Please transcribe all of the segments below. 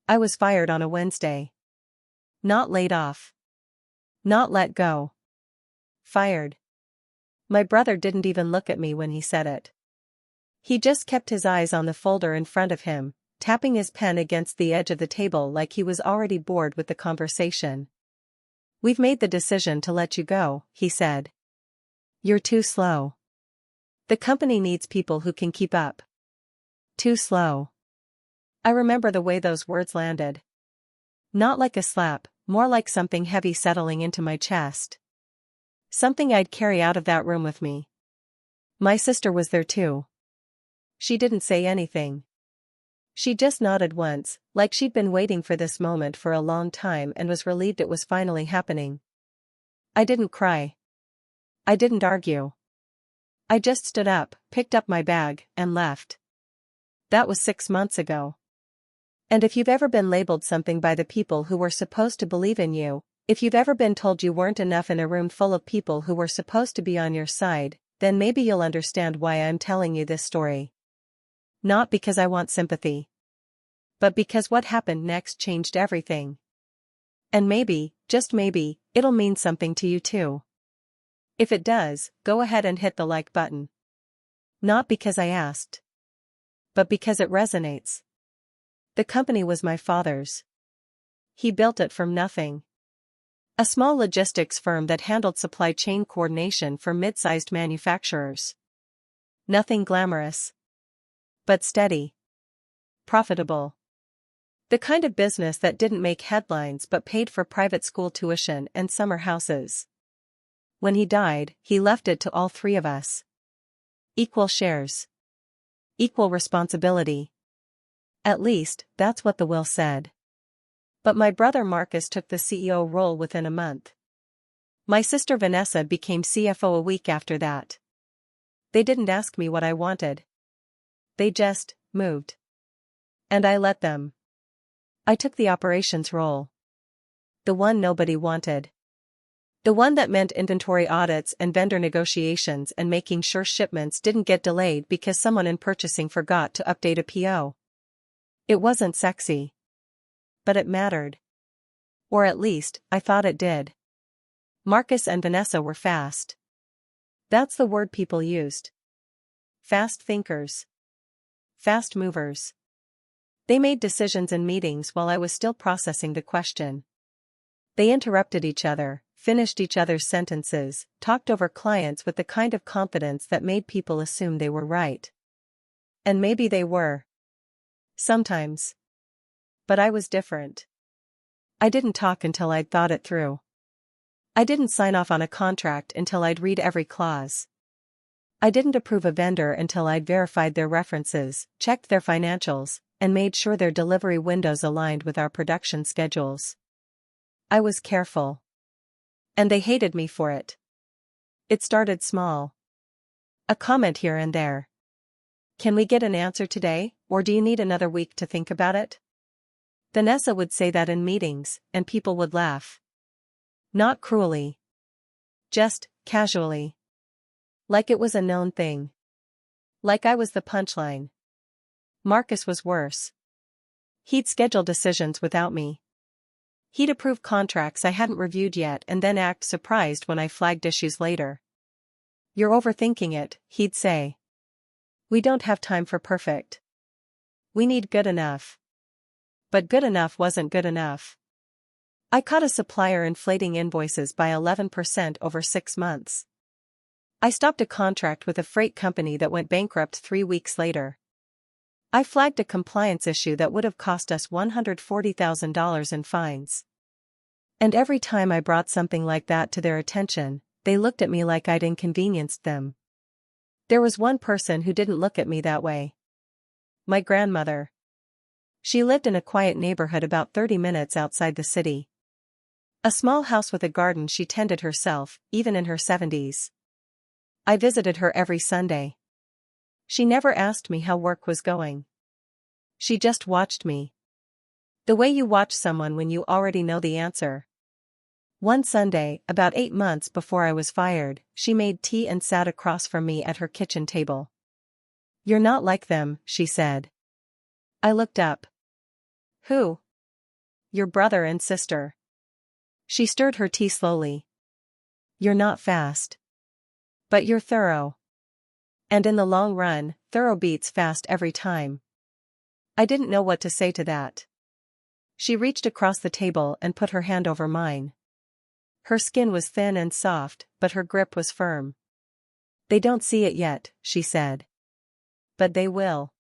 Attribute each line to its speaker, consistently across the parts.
Speaker 1: I was fired on a Wednesday. Not laid off. Not let go. Fired. My brother didn't even look at me when he said it. He just kept his eyes on the folder in front of him, tapping his pen against the edge of the table like he was already bored with the conversation. "We've made the decision to let you go," he said. "You're too slow. The company needs people who can keep up." Too slow. I remember the way those words landed. Not like a slap, more like something heavy settling into my chest. Something I'd carry out of that room with me. My sister was there too. She didn't say anything. She just nodded once, like she'd been waiting for this moment for a long time and was relieved it was finally happening. I didn't cry. I didn't argue. I just stood up, picked up my bag, and left. That was 6 months ago. And if you've ever been labeled something by the people who were supposed to believe in you, if you've ever been told you weren't enough in a room full of people who were supposed to be on your side, then maybe you'll understand why I'm telling you this story. Not because I want sympathy, but because what happened next changed everything. And maybe, just maybe, it'll mean something to you too. If it does, go ahead and hit the like button. Not because I asked, but because it resonates. The company was my father's. He built it from nothing. A small logistics firm that handled supply chain coordination for mid-sized manufacturers. Nothing glamorous, but steady. Profitable. The kind of business that didn't make headlines but paid for private school tuition and summer houses. When he died, he left it to all three of us. Equal shares. Equal responsibility. At least, that's what the will said. But my brother Marcus took the CEO role within a month. My sister Vanessa became CFO a week after that. They didn't ask me what I wanted. They just moved. And I let them. I took the operations role. The one nobody wanted. The one that meant inventory audits and vendor negotiations and making sure shipments didn't get delayed because someone in purchasing forgot to update a PO. It wasn't sexy. But it mattered. Or at least, I thought it did. Marcus and Vanessa were fast. That's the word people used. Fast thinkers. Fast movers. They made decisions in meetings while I was still processing the question. They interrupted each other, finished each other's sentences, talked over clients with the kind of confidence that made people assume they were right. And maybe they were. Sometimes. But I was different. I didn't talk until I'd thought it through. I didn't sign off on a contract until I'd read every clause. I didn't approve a vendor until I'd verified their references, checked their financials, and made sure their delivery windows aligned with our production schedules. I was careful. And they hated me for it. It started small. A comment here and there. "Can we get an answer today, or do you need another week to think about it?" Vanessa would say that in meetings, and people would laugh. Not cruelly. Just casually. Like it was a known thing. Like I was the punchline. Marcus was worse. He'd schedule decisions without me. He'd approve contracts I hadn't reviewed yet and then act surprised when I flagged issues later. "You're overthinking it," he'd say. "We don't have time for perfect. We need good enough." But good enough wasn't good enough. I caught a supplier inflating invoices by 11% over 6 months. I stopped a contract with a freight company that went bankrupt 3 weeks later. I flagged a compliance issue that would have cost us $140,000 in fines. And every time I brought something like that to their attention, they looked at me like I'd inconvenienced them. There was one person who didn't look at me that way. My grandmother. She lived in a quiet neighborhood about 30 minutes outside the city. A small house with a garden she tended herself, even in her 70s. I visited her every Sunday. She never asked me how work was going. She just watched me. The way you watch someone when you already know the answer. One Sunday, about 8 months before I was fired, she made tea and sat across from me at her kitchen table. "You're not like them," she said. I looked up. "Who?" your brother and sister. She stirred her tea slowly. You're not fast. But you're thorough. And in the long run, thorough beats fast every time. I didn't know what to say to that. She reached across the table and put her hand over mine. Her skin was thin and soft, but her grip was firm. They don't see it yet, she said. But they will.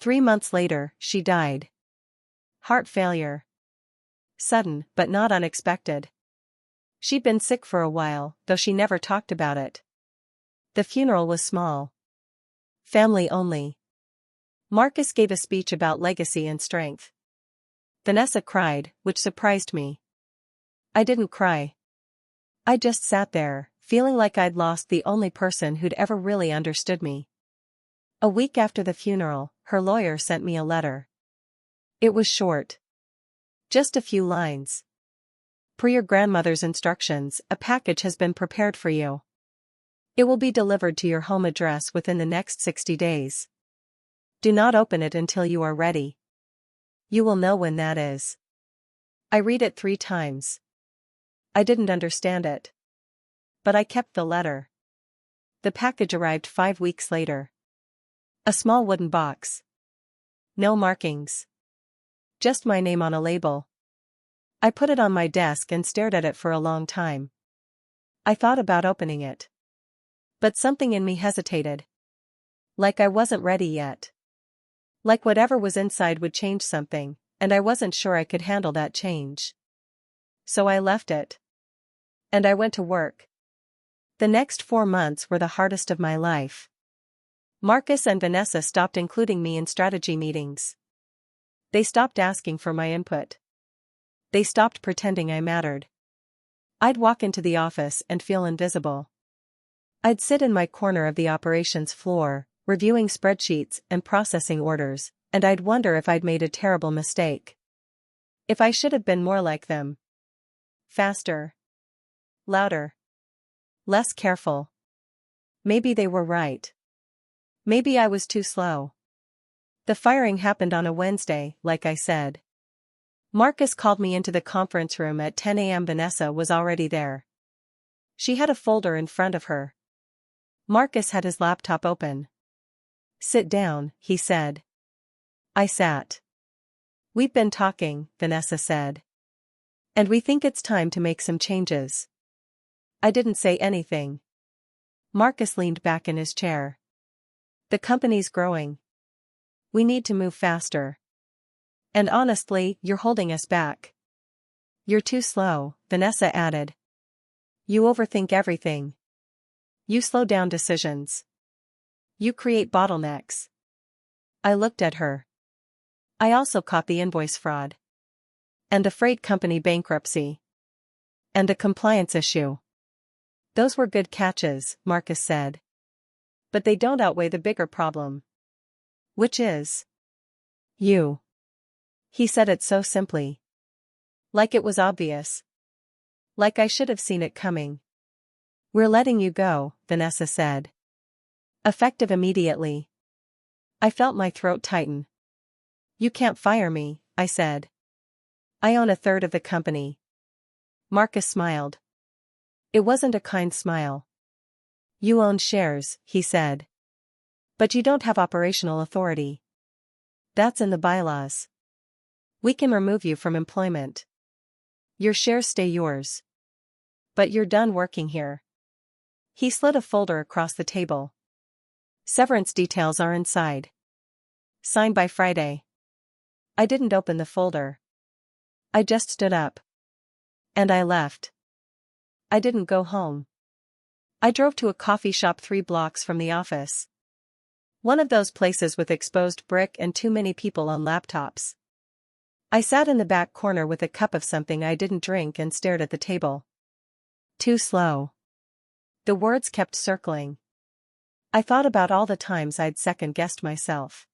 Speaker 1: 3 months later, she died. Heart failure. Sudden, but not unexpected. She'd been sick for a while, though she never talked about it. The funeral was small. Family only. Marcus gave a speech about legacy and strength. Vanessa cried, which surprised me. I didn't cry. I just sat there, feeling like I'd lost the only person who'd ever really understood me. A week after the funeral, her lawyer sent me a letter. It was short. Just a few lines. Per your grandmother's instructions, a package has been prepared for you. It will be delivered to your home address within the next 60 days. Do not open it until you are ready. You will know when that is. I read it 3 times. I didn't understand it. But I kept the letter. The package arrived 5 weeks later. A small wooden box. No markings. Just my name on a label. I put it on my desk and stared at it for a long time. I thought about opening it. But something in me hesitated. Like I wasn't ready yet. Like whatever was inside would change something, and I wasn't sure I could handle that change. So I left it. And I went to work. The next 4 months were the hardest of my life. Marcus and Vanessa stopped including me in strategy meetings. They stopped asking for my input. They stopped pretending I mattered. I'd walk into the office and feel invisible. I'd sit in my corner of the operations floor, reviewing spreadsheets and processing orders, and I'd wonder if I'd made a terrible mistake. If I should have been more like them. Faster. Louder. Less careful. Maybe they were right. Maybe I was too slow. The firing happened on a Wednesday, like I said. Marcus called me into the conference room at 10 a.m. Vanessa was already there. She had a folder in front of her. Marcus had his laptop open. Sit down, he said. I sat. We've been talking, Vanessa said. And we think it's time to make some changes. I didn't say anything. Marcus leaned back in his chair. The company's growing. We need to move faster. And honestly, you're holding us back. You're too slow, Vanessa added. You overthink everything. You slow down decisions. You create bottlenecks. I looked at her. I also caught the invoice fraud. And a freight company bankruptcy. And a compliance issue. Those were good catches, Marcus said. But they don't outweigh the bigger problem. Which is? You. He said it so simply. Like it was obvious. Like I should have seen it coming. We're letting you go, Vanessa said. Effective immediately. I felt my throat tighten. You can't fire me, I said. I own 1/3 of the company. Marcus smiled. It wasn't a kind smile. You own shares, he said. But you don't have operational authority. That's in the bylaws. We can remove you from employment. Your shares stay yours. But you're done working here. He slid a folder across the table. Severance details are inside. Sign by Friday. I didn't open the folder. I just stood up. And I left. I didn't go home. I drove to a coffee shop 3 blocks from the office. One of those places with exposed brick and too many people on laptops. I sat in the back corner with a cup of something I didn't drink and stared at the table. Too slow. The words kept circling. I thought about all the times I'd second-guessed myself.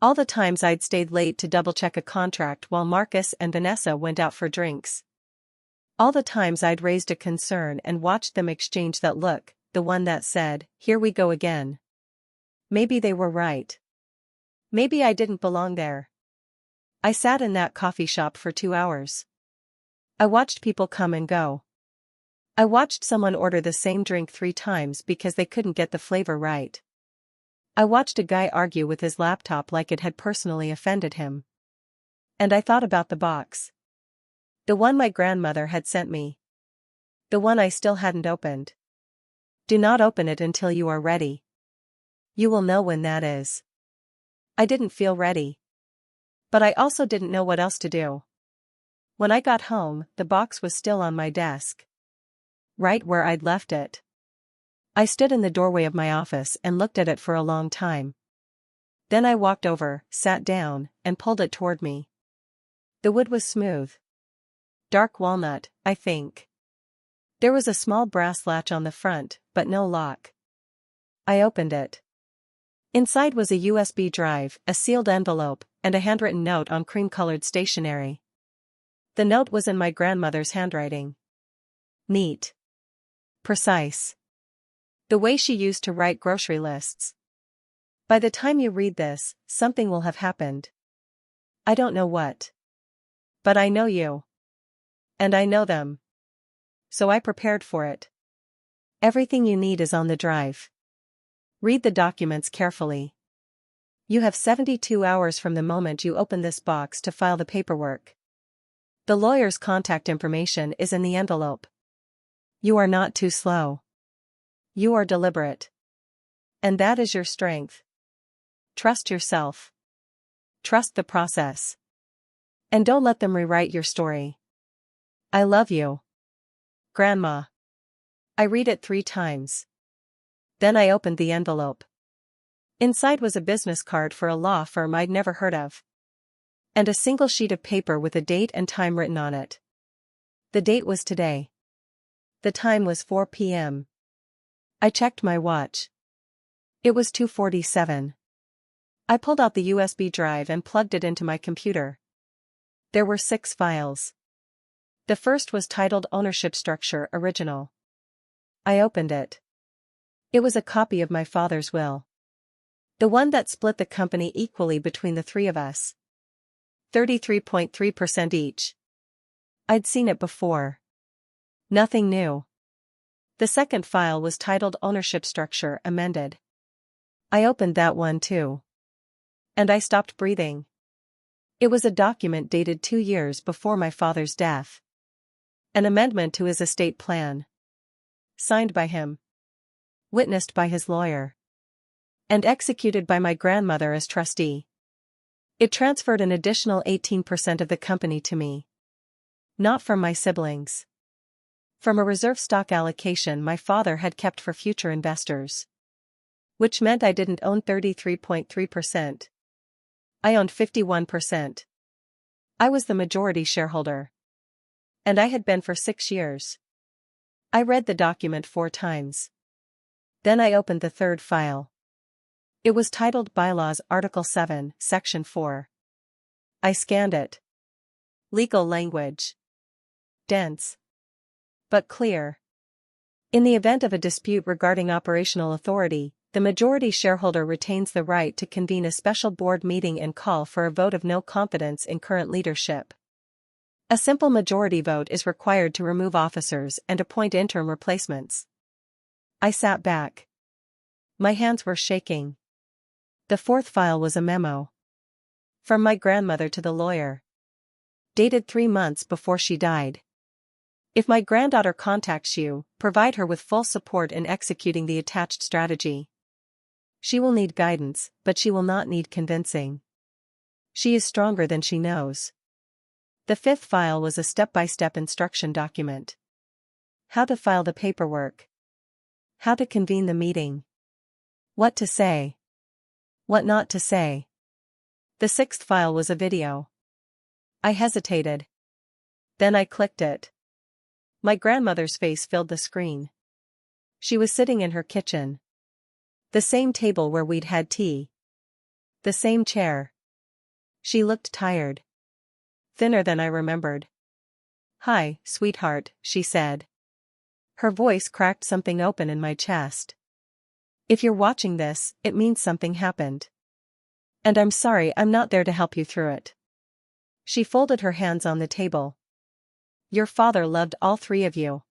Speaker 1: All the times I'd stayed late to double-check a contract while Marcus and Vanessa went out for drinks. All the times I'd raised a concern and watched them exchange that look, the one that said, "Here we go again." Maybe they were right. Maybe I didn't belong there. I sat in that coffee shop for 2 hours. I watched people come and go. I watched someone order the same drink 3 times because they couldn't get the flavor right. I watched a guy argue with his laptop like it had personally offended him. And I thought about the box. The one my grandmother had sent me. The one I still hadn't opened. Do not open it until you are ready. You will know when that is. I didn't feel ready. But I also didn't know what else to do. When I got home, the box was still on my desk. Right where I'd left it. I stood in the doorway of my office and looked at it for a long time. Then I walked over, sat down, and pulled it toward me. The wood was smooth. Dark walnut, I think. There was a small brass latch on the front, but no lock. I opened it. Inside was a USB drive, a sealed envelope, and a handwritten note on cream-colored stationery. The note was in my grandmother's handwriting. Neat. Precise. The way she used to write grocery lists. By the time you read this, something will have happened. I don't know what. But I know you. And I know them. So I prepared for it. Everything you need is on the drive. Read the documents carefully. You have 72 hours from the moment you open this box to file the paperwork. The lawyer's contact information is in the envelope. You are not too slow. You are deliberate. And that is your strength. Trust yourself. Trust the process. And don't let them rewrite your story. I love you. Grandma. I read it 3 times. Then I opened the envelope. Inside was a business card for a law firm I'd never heard of. And a single sheet of paper with a date and time written on it. The date was today. The time was 4 p.m. I checked my watch. It was 2:47. I pulled out the USB drive and plugged it into my computer. There were 6 files. The first was titled Ownership Structure Original. I opened it. It was a copy of my father's will. The one that split the company equally between the 3 of us. 33.3% each. I'd seen it before. Nothing new. The second file was titled Ownership Structure Amended. I opened that one too. And I stopped breathing. It was a document dated 2 years before my father's death. An amendment to his estate plan. Signed by him. Witnessed by his lawyer. And executed by my grandmother as trustee. It transferred an additional 18% of the company to me. Not from my siblings. From a reserve stock allocation my father had kept for future investors. Which meant I didn't own 33.3%. I owned 51%. I was the majority shareholder. And I had been for 6 years. I read the document 4 times. Then I opened the third file. It was titled Bylaws Article 7, Section 4. I scanned it. Legal language. Dense. But clear. In the event of a dispute regarding operational authority, the majority shareholder retains the right to convene a special board meeting and call for a vote of no confidence in current leadership. A simple majority vote is required to remove officers and appoint interim replacements. I sat back. My hands were shaking. The fourth file was a memo. From my grandmother to the lawyer. Dated 3 months before she died. If my granddaughter contacts you, provide her with full support in executing the attached strategy. She will need guidance, but she will not need convincing. She is stronger than she knows. The fifth file was a step-by-step instruction document. How to file the paperwork. How to convene the meeting. What to say. What not to say. The sixth file was a video. I hesitated. Then I clicked it. My grandmother's face filled the screen. She was sitting in her kitchen. The same table where we'd had tea. The same chair. She looked tired. Thinner than I remembered. "Hi, sweetheart," she said. Her voice cracked something open in my chest. "If you're watching this, it means something happened. And I'm sorry I'm not there to help you through it. She folded her hands on the table. Your father loved all three of you.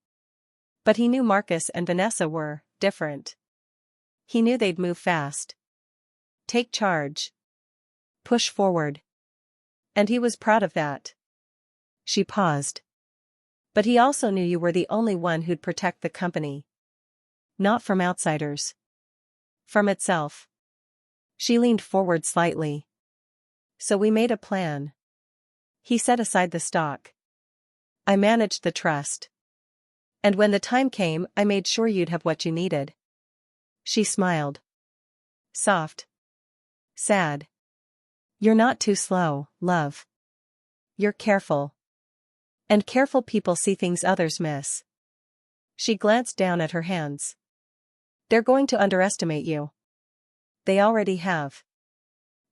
Speaker 1: But he knew Marcus and Vanessa were different. He knew they'd move fast. Take charge. Push forward. And he was proud of that. She paused. But he also knew you were the only one who'd protect the company. Not from outsiders. From itself. She leaned forward slightly. So we made a plan. He set aside the stock. I managed the trust. And when the time came, I made sure you'd have what you needed. She smiled. Soft. Sad. You're not too slow, love. You're careful. And careful people see things others miss. She glanced down at her hands. They're going to underestimate you. They already have.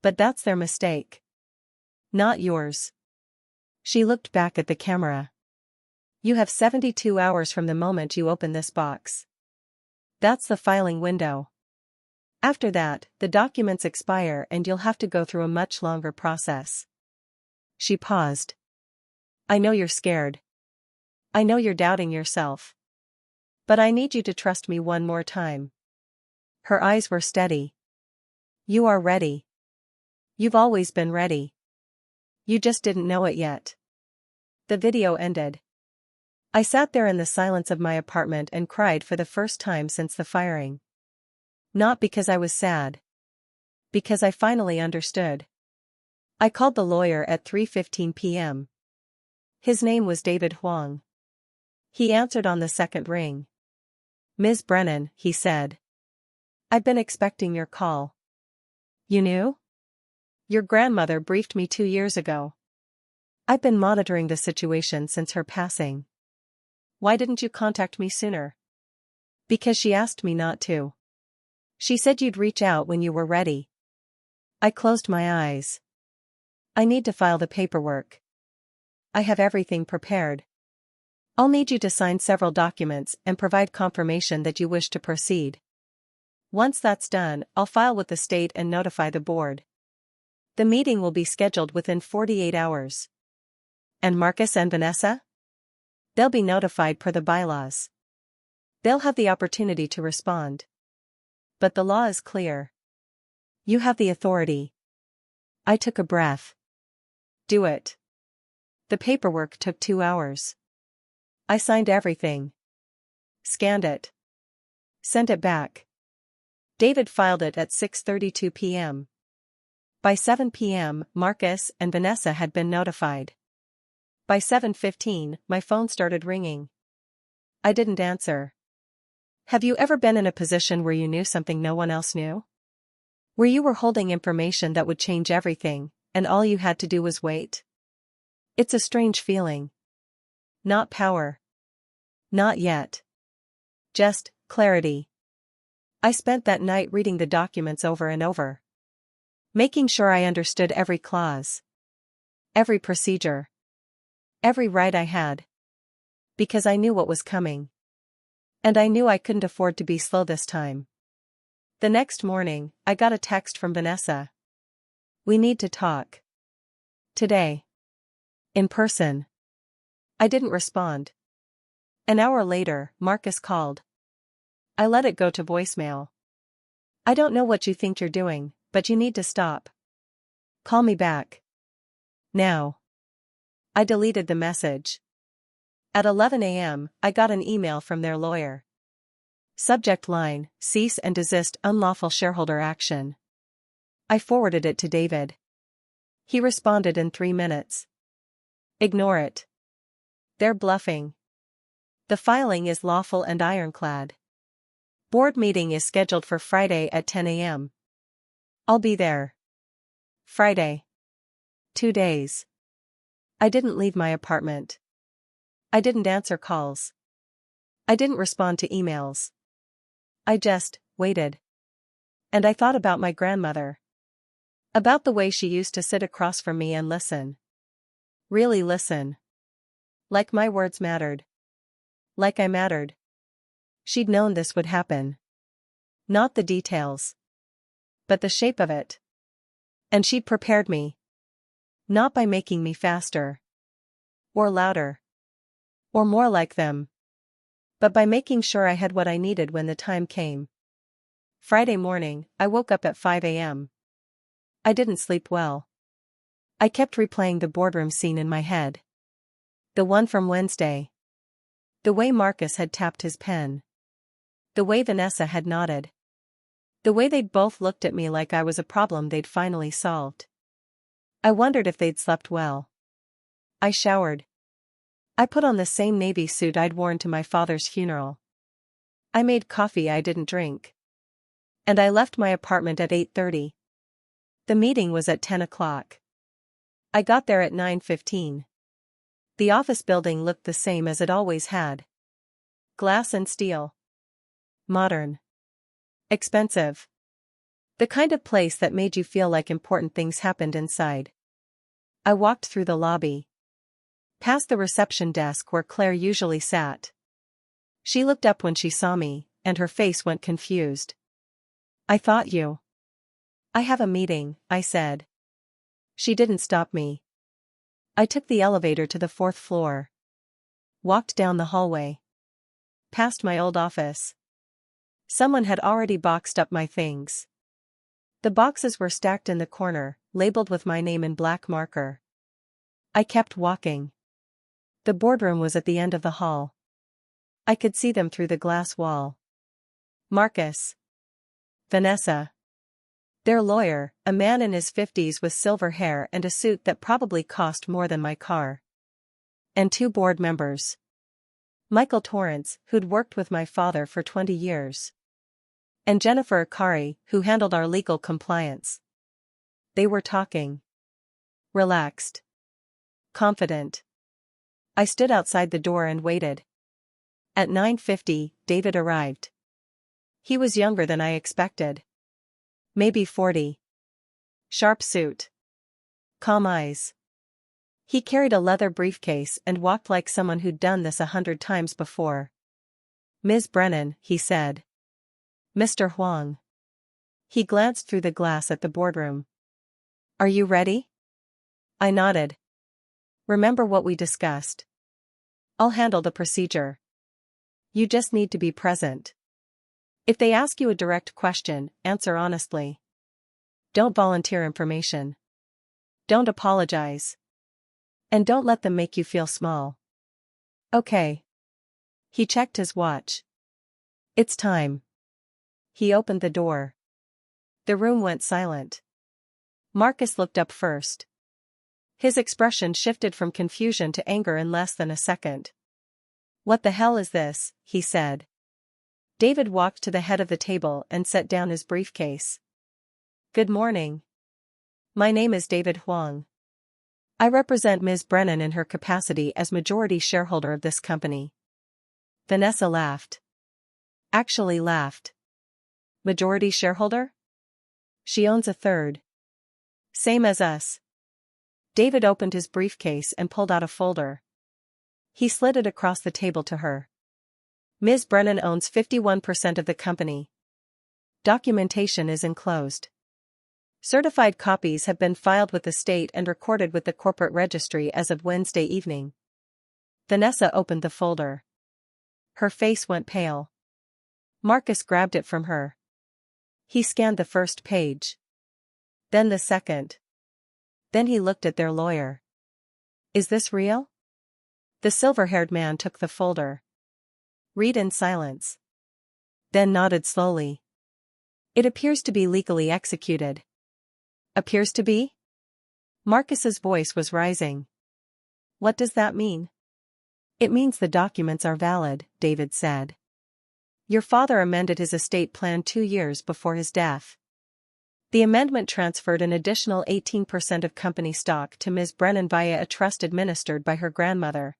Speaker 1: But that's their mistake. Not yours. She looked back at the camera. You have 72 hours from the moment you open this box. That's the filing window. After that, the documents expire and you'll have to go through a much longer process. She paused. I know you're scared. I know you're doubting yourself. But I need you to trust me one more time. Her eyes were steady. You are ready. You've always been ready. You just didn't know it yet. The video ended. I sat there in the silence of my apartment and cried for the first time since the firing. Not because I was sad. Because I finally understood. I called the lawyer at 3:15 p.m. His name was David Huang. He answered on the second ring. Ms. Brennan, he said. I've been expecting your call. You knew? Your grandmother briefed me 2 years ago. I've been monitoring the situation since her passing. Why didn't you contact me sooner? Because she asked me not to. She said you'd reach out when you were ready. I closed my eyes. I need to file the paperwork. I have everything prepared. I'll need you to sign several documents and provide confirmation that you wish to proceed. Once that's done, I'll file with the state and notify the board. The meeting will be scheduled within 48 hours. And Marcus and Vanessa? They'll be notified per the bylaws. They'll have the opportunity to respond. But the law is clear. You have the authority. I took a breath. Do it. The paperwork took 2 hours. I signed everything. Scanned it. Sent it back. David filed it at 6:32 p.m. By 7 p.m., Marcus and Vanessa had been notified. By 7:15, my phone started ringing. I didn't answer. Have you ever been in a position where you knew something no one else knew? Where you were holding information that would change everything, and all you had to do was wait? It's a strange feeling. Not power. Not yet. Just clarity. I spent that night reading the documents over and over. Making sure I understood every clause. Every procedure. Every right I had. Because I knew what was coming. And I knew I couldn't afford to be slow this time. The next morning, I got a text from Vanessa. We need to talk. Today. In person. I didn't respond. An hour later, Marcus called. I let it go to voicemail. I don't know what you think you're doing, but you need to stop. Call me back. Now. I deleted the message. At 11 a.m., I got an email from their lawyer. Subject line, cease and desist unlawful shareholder action. I forwarded it to David. He responded in 3 minutes. Ignore it. They're bluffing. The filing is lawful and ironclad. Board meeting is scheduled for Friday at 10 a.m. I'll be there. Friday. 2 days. I didn't leave my apartment. I didn't answer calls. I didn't respond to emails. I just waited. And I thought about my grandmother. About the way she used to sit across from me and listen. Really listen. Like my words mattered. Like I mattered. She'd known this would happen. Not the details. But the shape of it. And she'd prepared me. Not by making me faster. Or louder. Or more like them. But by making sure I had what I needed when the time came. Friday morning, I woke up at 5 a.m. I didn't sleep well. I kept replaying the boardroom scene in my head. The one from Wednesday. The way Marcus had tapped his pen. The way Vanessa had nodded. The way they'd both looked at me like I was a problem they'd finally solved. I wondered if they'd slept well. I showered. I put on the same navy suit I'd worn to my father's funeral. I made coffee I didn't drink. And I left my apartment at 8:30. The meeting was at 10 o'clock. I got there at 9:15. The office building looked the same as it always had. Glass and steel. Modern. Expensive. The kind of place that made you feel like important things happened inside. I walked through the lobby. Past the reception desk where Claire usually sat. She looked up when she saw me, and her face went confused. I thought you. I have a meeting, I said. She didn't stop me. I took the elevator to the 4th floor. Walked down the hallway. Past my old office. Someone had already boxed up my things. The boxes were stacked in the corner, labeled with my name in black marker. I kept walking. The boardroom was at the end of the hall. I could see them through the glass wall. Marcus. Vanessa. Their lawyer, a man in his 50s with silver hair and a suit that probably cost more than my car. And 2 board members. Michael Torrance, who'd worked with my father for 20 years. And Jennifer Akari, who handled our legal compliance. They were talking. Relaxed. Confident. I stood outside the door and waited. At 9:50, David arrived. He was younger than I expected. Maybe 40. Sharp suit. Calm eyes. He carried a leather briefcase and walked like someone who'd done this 100 times before. Ms. Brennan, he said. Mr. Huang. He glanced through the glass at the boardroom. Are you ready? I nodded. Remember what we discussed. I'll handle the procedure. You just need to be present. If they ask you a direct question, answer honestly. Don't volunteer information. Don't apologize. And don't let them make you feel small. Okay. He checked his watch. It's time. He opened the door. The room went silent. Marcus looked up first. His expression shifted from confusion to anger in less than a second. What the hell is this? He said. David walked to the head of the table and set down his briefcase. Good morning. My name is David Huang. I represent Ms. Brennan in her capacity as majority shareholder of this company. Vanessa laughed. Actually laughed. Majority shareholder? She owns 1/3. Same as us. David opened his briefcase and pulled out a folder. He slid it across the table to her. Ms. Brennan owns 51% of the company. Documentation is enclosed. Certified copies have been filed with the state and recorded with the corporate registry as of Wednesday evening. Vanessa opened the folder. Her face went pale. Marcus grabbed it from her. He scanned the first page. Then the second. Then he looked at their lawyer. Is this real? The silver-haired man took the folder. Read in silence. Then nodded slowly. It appears to be legally executed. Appears to be? Marcus's voice was rising. What does that mean? It means the documents are valid, David said. Your father amended his estate plan 2 years before his death. The amendment transferred an additional 18% of company stock to Ms. Brennan via a trust administered by her grandmother.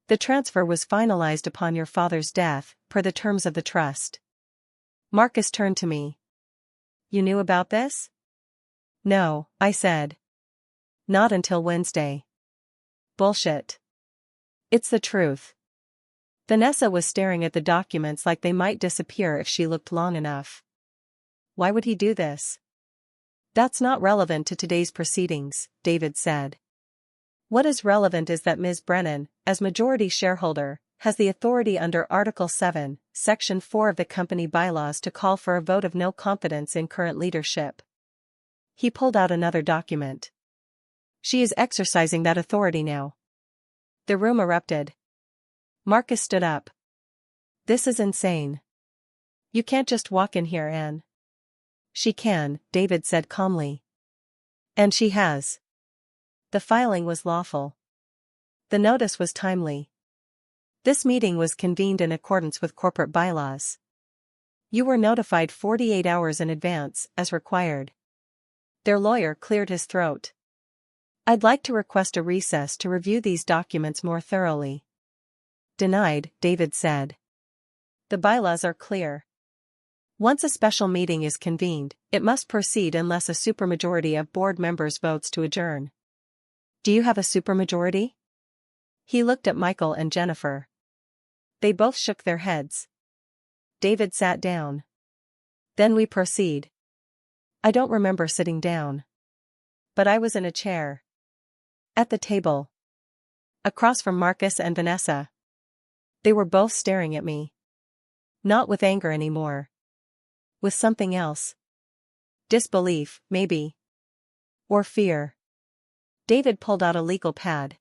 Speaker 1: The transfer was finalized upon your father's death, per the terms of the trust. Marcus turned to me. You knew about this? No, I said. Not until Wednesday. Bullshit. It's the truth. Vanessa was staring at the documents like they might disappear if she looked long enough. Why would he do this? That's not relevant to today's proceedings, David said. What is relevant is that Ms. Brennan, as majority shareholder, has the authority under Article 7, Section 4 of the company bylaws to call for a vote of no confidence in current leadership. He pulled out another document. She is exercising that authority now. The room erupted. Marcus stood up. This is insane. You can't just walk in here, Anne. She can, David said calmly. And she has. The filing was lawful. The notice was timely. This meeting was convened in accordance with corporate bylaws. You were notified 48 hours in advance, as required. Their lawyer cleared his throat. I'd like to request a recess to review these documents more thoroughly. Denied, David said. The bylaws are clear. Once a special meeting is convened, it must proceed unless a supermajority of board members votes to adjourn. Do you have a supermajority? He looked at Michael and Jennifer. They both shook their heads. David sat down. Then we proceed. I don't remember sitting down. But I was in a chair. At the table. Across from Marcus and Vanessa. They were both staring at me. Not with anger anymore. With something else. Disbelief, maybe. Or fear. David pulled out a legal pad.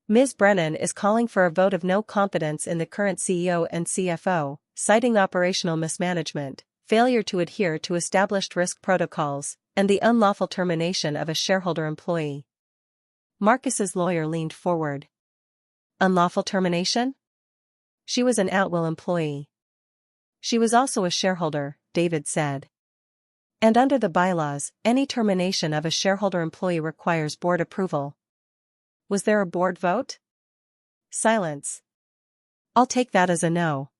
Speaker 1: Ms. Brennan is calling for a vote of no confidence in the current CEO and CFO, citing operational mismanagement, failure to adhere to established risk protocols, and the unlawful termination of a shareholder employee. Marcus's lawyer leaned forward. Unlawful termination? She was an at-will employee. She was also a shareholder, David said. And under the bylaws, any termination of a shareholder employee requires board approval. Was there a board vote? Silence. I'll take that as a no.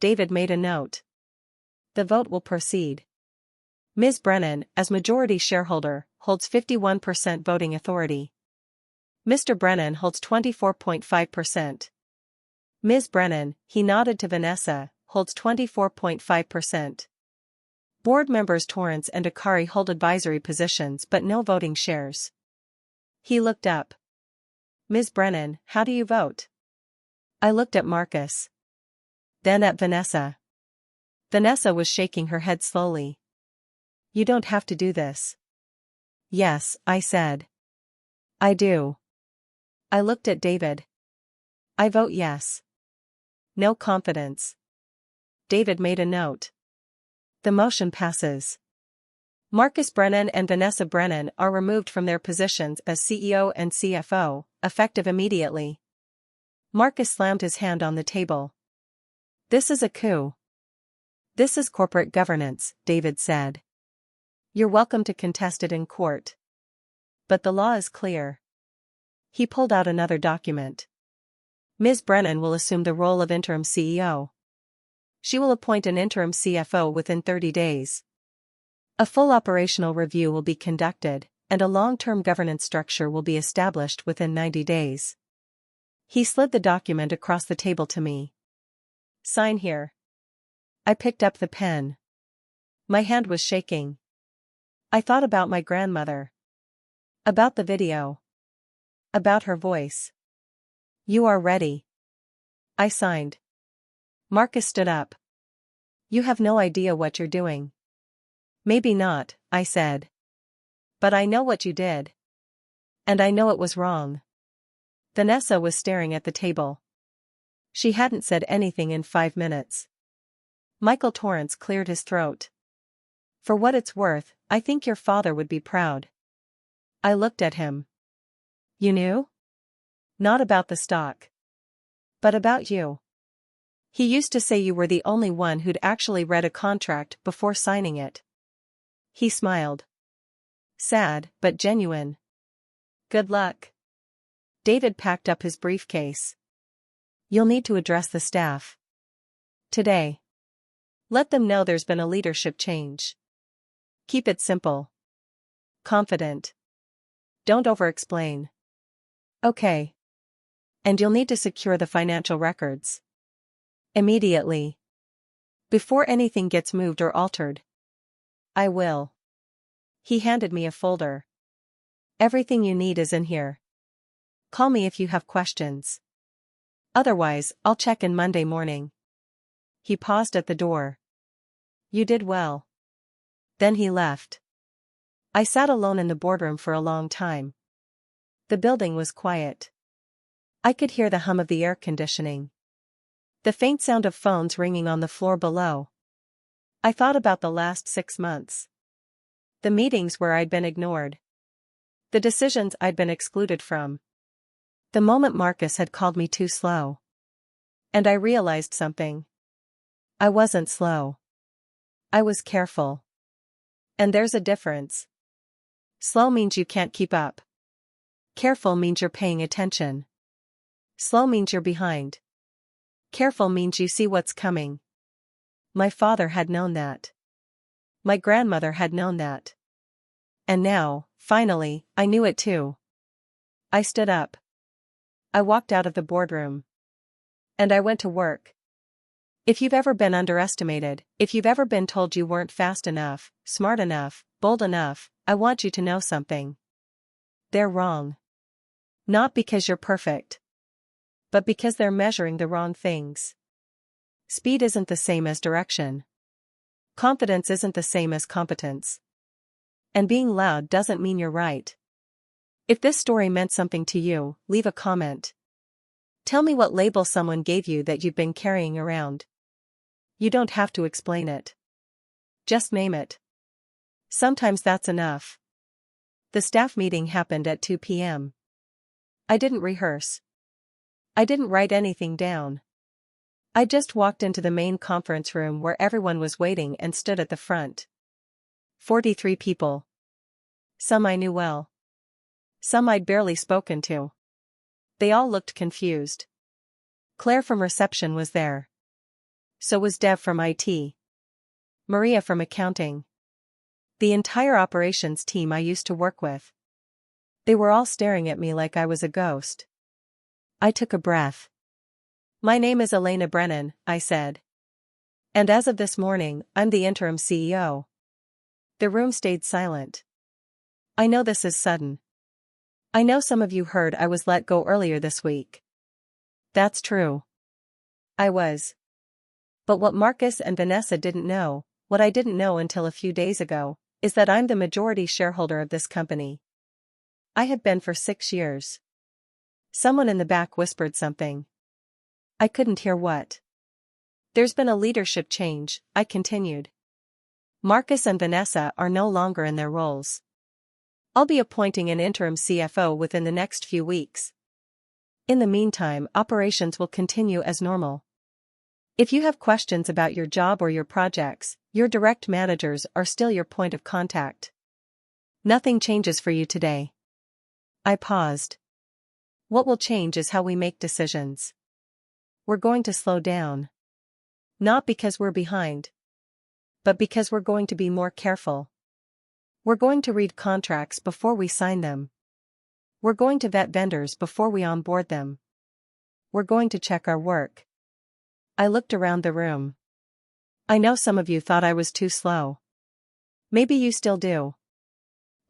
Speaker 1: David made a note. The vote will proceed. Ms. Brennan, as majority shareholder, holds 51% voting authority. Mr. Brennan holds 24.5%. Ms. Brennan, he nodded to Vanessa, holds 24.5%. Board members Torrance and Akari hold advisory positions but no voting shares. He looked up. Ms. Brennan, how do you vote? I looked at Marcus. Then at Vanessa. Vanessa was shaking her head slowly. You don't have to do this. Yes, I said. I do. I looked at David. I vote yes. No confidence. David made a note. The motion passes. Marcus Brennan and Vanessa Brennan are removed from their positions as CEO and CFO, effective immediately. Marcus slammed his hand on the table. This is a coup. This is corporate governance, David said. You're welcome to contest it in court. But the law is clear. He pulled out another document. Ms. Brennan will assume the role of interim CEO. She will appoint an interim CFO within 30 days. A full operational review will be conducted, and a long-term governance structure will be established within 90 days. He slid the document across the table to me. Sign here. I picked up the pen. My hand was shaking. I thought about my grandmother. About the video. About her voice. You are ready. I signed. Marcus stood up. You have no idea what you're doing. Maybe not, I said. But I know what you did. And I know it was wrong. Vanessa was staring at the table. She hadn't said anything in 5 minutes. Michael Torrance cleared his throat. For what it's worth, I think your father would be proud. I looked at him. You knew? Not about the stock. But about you. He used to say you were the only one who'd actually read a contract before signing it. He smiled. Sad, but genuine. Good luck. David packed up his briefcase. You'll need to address the staff. Today. Let them know there's been a leadership change. Keep it simple. Confident. Don't over-explain. Okay. And you'll need to secure the financial records. Immediately. Before anything gets moved or altered. I will. He handed me a folder. Everything you need is in here. Call me if you have questions. Otherwise, I'll check in Monday morning. He paused at the door. You did well. Then he left. I sat alone in the boardroom for a long time. The building was quiet. I could hear the hum of the air conditioning. The faint sound of phones ringing on the floor below. I thought about the last 6 months. The meetings where I'd been ignored. The decisions I'd been excluded from. The moment Marcus had called me too slow. And I realized something. I wasn't slow. I was careful. And there's a difference. Slow means you can't keep up. Careful means you're paying attention. Slow means you're behind. Careful means you see what's coming. My father had known that. My grandmother had known that. And now, finally, I knew it too. I stood up. I walked out of the boardroom. And I went to work. If you've ever been underestimated, if you've ever been told you weren't fast enough, smart enough, bold enough, I want you to know something. They're wrong. Not because you're perfect. But because they're measuring the wrong things. Speed isn't the same as direction. Confidence isn't the same as competence. And being loud doesn't mean you're right. If this story meant something to you, leave a comment. Tell me what label someone gave you that you've been carrying around. You don't have to explain it. Just name it. Sometimes that's enough. The staff meeting happened at 2 p.m. I didn't rehearse. I didn't write anything down. I just walked into the main conference room where everyone was waiting and stood at the front. 43 people. Some I knew well. Some I'd barely spoken to. They all looked confused. Claire from reception was there. So was Dev from IT. Maria from accounting. The entire operations team I used to work with. They were all staring at me like I was a ghost. I took a breath. My name is Elena Brennan, I said. And as of this morning, I'm the interim CEO. The room stayed silent. I know this is sudden. I know some of you heard I was let go earlier this week. That's true. I was. But what Marcus and Vanessa didn't know, what I didn't know until a few days ago, is that I'm the majority shareholder of this company. I have been for 6 years. Someone in the back whispered something. I couldn't hear what. There's been a leadership change, I continued. Marcus and Vanessa are no longer in their roles. I'll be appointing an interim CFO within the next few weeks. In the meantime, operations will continue as normal. If you have questions about your job or your projects, your direct managers are still your point of contact. Nothing changes for you today. I paused. What will change is how we make decisions. We're going to slow down. Not because we're behind. But because we're going to be more careful. We're going to read contracts before we sign them. We're going to vet vendors before we onboard them. We're going to check our work. I looked around the room. I know some of you thought I was too slow. Maybe you still do.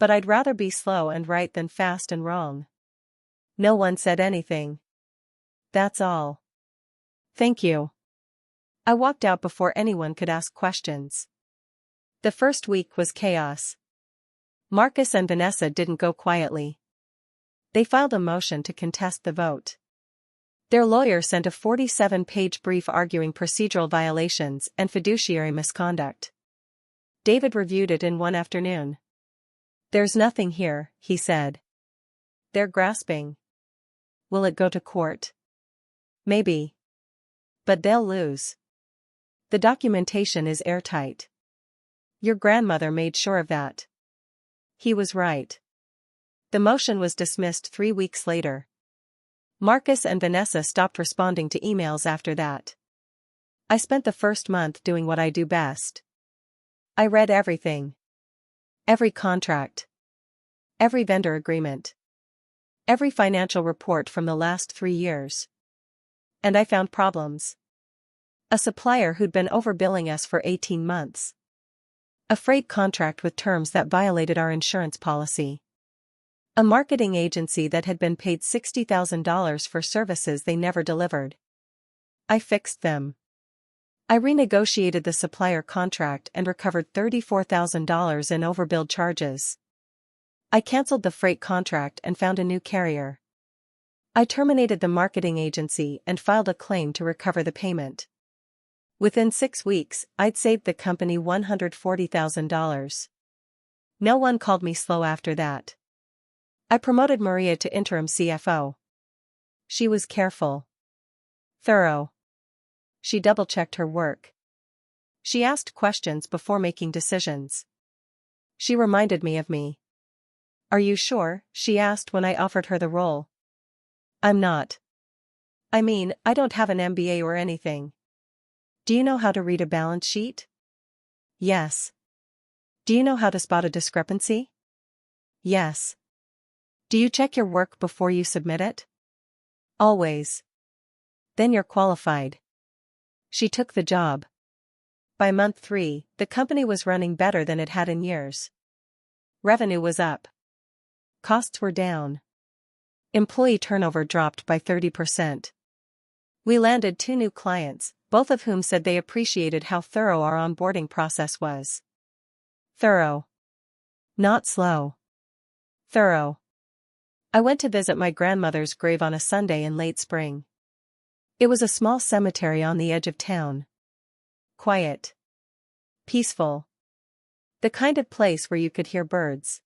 Speaker 1: But I'd rather be slow and right than fast and wrong. No one said anything. That's all. Thank you. I walked out before anyone could ask questions. The first week was chaos. Marcus and Vanessa didn't go quietly. They filed a motion to contest the vote. Their lawyer sent a 47-page brief arguing procedural violations and fiduciary misconduct. David reviewed it in one afternoon. There's nothing here, he said. They're grasping. Will it go to court? Maybe. But they'll lose. The documentation is airtight. Your grandmother made sure of that. He was right. The motion was dismissed 3 weeks later. Marcus and Vanessa stopped responding to emails after that. I spent the first month doing what I do best. I read everything. Every contract. Every vendor agreement. Every financial report from the last 3 years. And I found problems. A supplier who'd been overbilling us for 18 months. A freight contract with terms that violated our insurance policy. A marketing agency that had been paid $60,000 for services they never delivered. I fixed them. I renegotiated the supplier contract and recovered $34,000 in overbilled charges. I canceled the freight contract and found a new carrier. I terminated the marketing agency and filed a claim to recover the payment. Within 6 weeks, I'd saved the company $140,000. No one called me slow after that. I promoted Maria to interim CFO. She was careful. Thorough. She double-checked her work. She asked questions before making decisions. She reminded me of me. "Are you sure?" she asked when I offered her the role. "I'm not. I mean, I don't have an MBA or anything." "Do you know how to read a balance sheet?" "Yes." "Do you know how to spot a discrepancy?" "Yes." "Do you check your work before you submit it?" "Always." "Then you're qualified." She took the job. By month 3, the company was running better than it had in years. Revenue was up. Costs were down. Employee turnover dropped by 30%. We landed 2 new clients, both of whom said they appreciated how thorough our onboarding process was. Thorough. Not slow. Thorough. I went to visit my grandmother's grave on a Sunday in late spring. It was a small cemetery on the edge of town. Quiet. Peaceful. The kind of place where you could hear birds.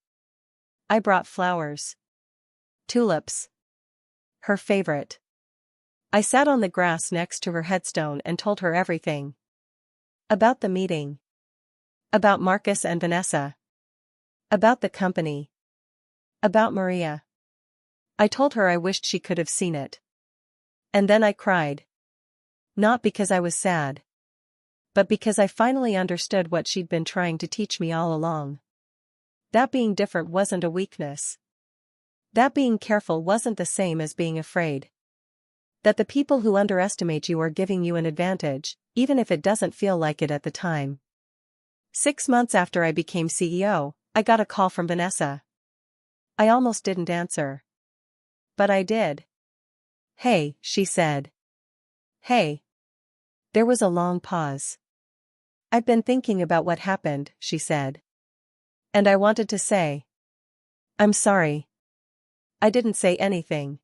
Speaker 1: I brought flowers. Tulips. Her favorite. I sat on the grass next to her headstone and told her everything. About the meeting. About Marcus and Vanessa. About the company. About Maria. I told her I wished she could have seen it. And then I cried. Not because I was sad. But because I finally understood what she'd been trying to teach me all along. That being different wasn't a weakness. That being careful wasn't the same as being afraid. That the people who underestimate you are giving you an advantage, even if it doesn't feel like it at the time. 6 months after I became CEO, I got a call from Vanessa. I almost didn't answer. But I did. "Hey," she said. "Hey." There was a long pause. "I've been thinking about what happened," she said. And I wanted to say, "I'm sorry." I didn't say anything.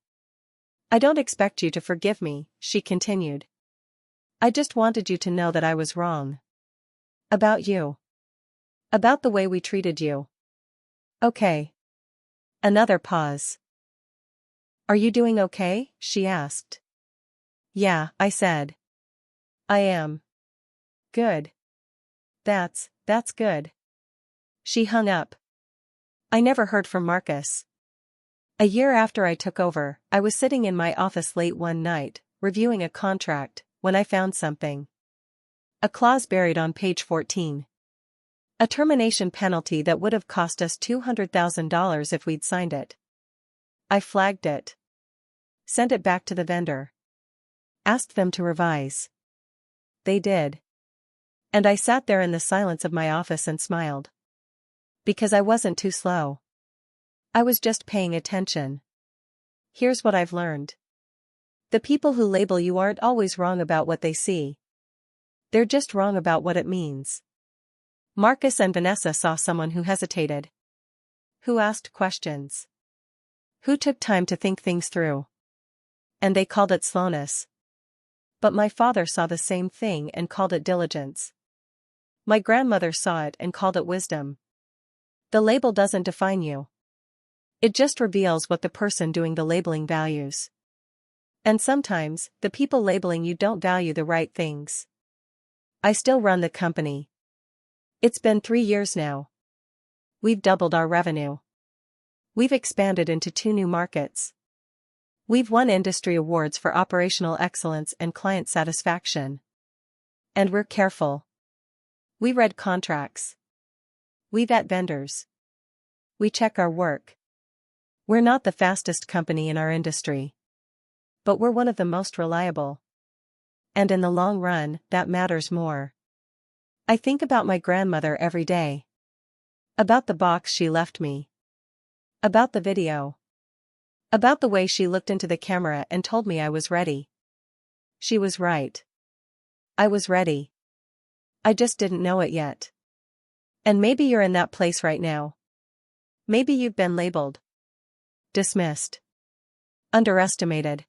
Speaker 1: "I don't expect you to forgive me," she continued. "I just wanted you to know that I was wrong. About you. About the way we treated you." "Okay." Another pause. "Are you doing okay?" she asked. "Yeah," I said. "I am." "Good. That's good." She hung up. I never heard from Marcus. A year after I took over, I was sitting in my office late one night, reviewing a contract, when I found something. A clause buried on page 14. A termination penalty that would have cost us $200,000 if we'd signed it. I flagged it. Sent it back to the vendor. Asked them to revise. They did. And I sat there in the silence of my office and smiled. Because I wasn't too slow. I was just paying attention. Here's what I've learned. The people who label you aren't always wrong about what they see. They're just wrong about what it means. Marcus and Vanessa saw someone who hesitated. Who asked questions. Who took time to think things through. And they called it slowness. But my father saw the same thing and called it diligence. My grandmother saw it and called it wisdom. The label doesn't define you. It just reveals what the person doing the labeling values. And sometimes, the people labeling you don't value the right things. I still run the company. It's been 3 years now. We've doubled our revenue. We've expanded into 2 new markets. We've won industry awards for operational excellence and client satisfaction. And we're careful. We read contracts. We vet vendors. We check our work. We're not the fastest company in our industry. But we're one of the most reliable. And in the long run, that matters more. I think about my grandmother every day. About the box she left me. About the video. About the way she looked into the camera and told me I was ready. She was right. I was ready. I just didn't know it yet. And maybe you're in that place right now. Maybe you've been labeled. Dismissed. Underestimated.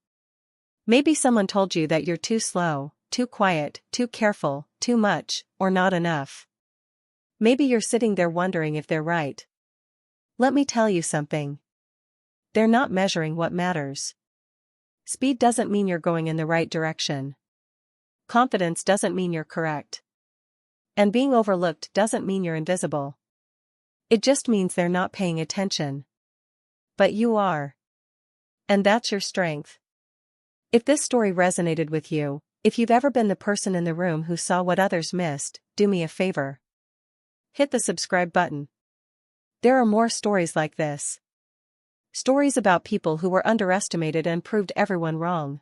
Speaker 1: Maybe someone told you that you're too slow, too quiet, too careful, too much, or not enough. Maybe you're sitting there wondering if they're right. Let me tell you something. They're not measuring what matters. Speed doesn't mean you're going in the right direction. Confidence doesn't mean you're correct. And being overlooked doesn't mean you're invisible. It just means they're not paying attention. But you are. And that's your strength. If this story resonated with you, if you've ever been the person in the room who saw what others missed, do me a favor. Hit the subscribe button. There are more stories like this. Stories about people who were underestimated and proved everyone wrong.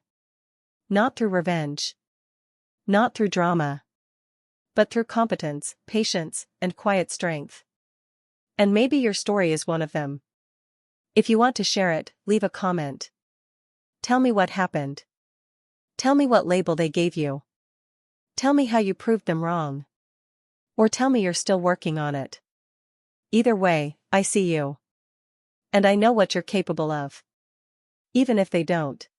Speaker 1: Not through revenge. Not through drama. But through competence, patience, and quiet strength. And maybe your story is one of them. If you want to share it, leave a comment. Tell me what happened. Tell me what label they gave you. Tell me how you proved them wrong. Or tell me you're still working on it. Either way, I see you. And I know what you're capable of. Even if they don't.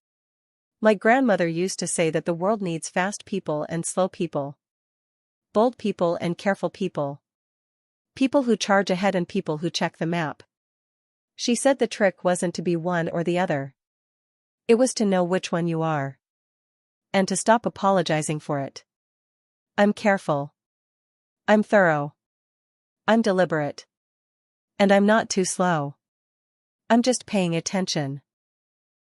Speaker 1: My grandmother used to say that the world needs fast people and slow people. Bold people and careful people. People who charge ahead and people who check the map. She said the trick wasn't to be one or the other. It was to know which one you are. And to stop apologizing for it. I'm careful. I'm thorough. I'm deliberate. And I'm not too slow. I'm just paying attention.